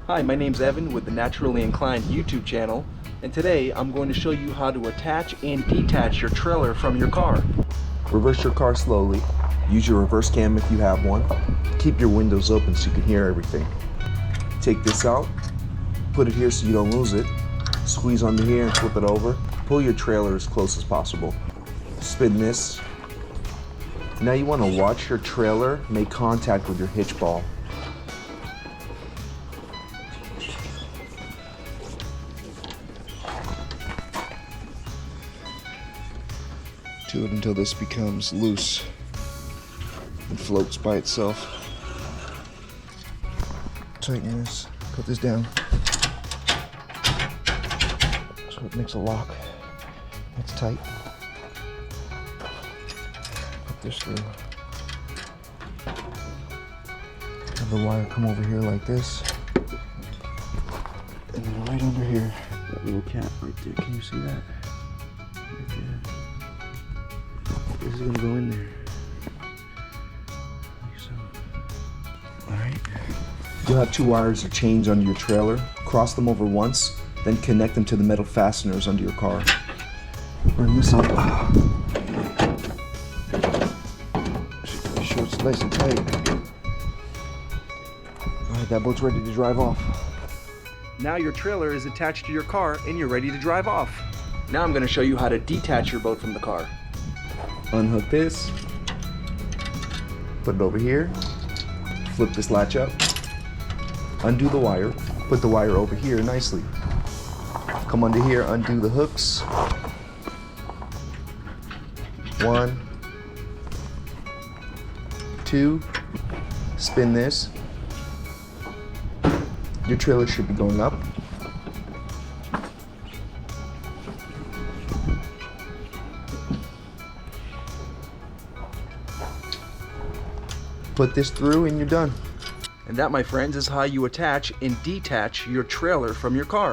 Hi, my name's Evan with the Naturally Inclined YouTube channel, and today I'm going to show you how to attach and detach your trailer from your car. Reverse your car slowly. Use your reverse cam if you have one. Keep your windows open so you can hear everything. Take this out, put it here so you don't lose it. Squeeze under here and flip it over. Pull your trailer as close as possible. Spin this. Now you want to watch your trailer make contact with your hitch ball. Do it until this becomes loose and floats by itself. Tighten this, put this down so it makes a lock. It's tight. Put this through. Have the wire come over here like this, and then right under here, that little cap right there. Can you see that? Right there. This is gonna go in there. Like so. Alright. You'll have two wires or chains under your trailer. Cross them over once, then connect them to the metal fasteners under your car. Bring this up. Make sure it's nice and tight. Alright, that boat's ready to drive off. Now your trailer is attached to your car and you're ready to drive off. Now I'm going to show you how to detach your boat from the car. Unhook this, put it over here, flip this latch up, undo the wire, put the wire over here nicely. Come under here, undo the hooks. 1, 2, spin this. Your trailer should be going up. Put this through and you're done. And that, my friends, is how you attach and detach your trailer from your car.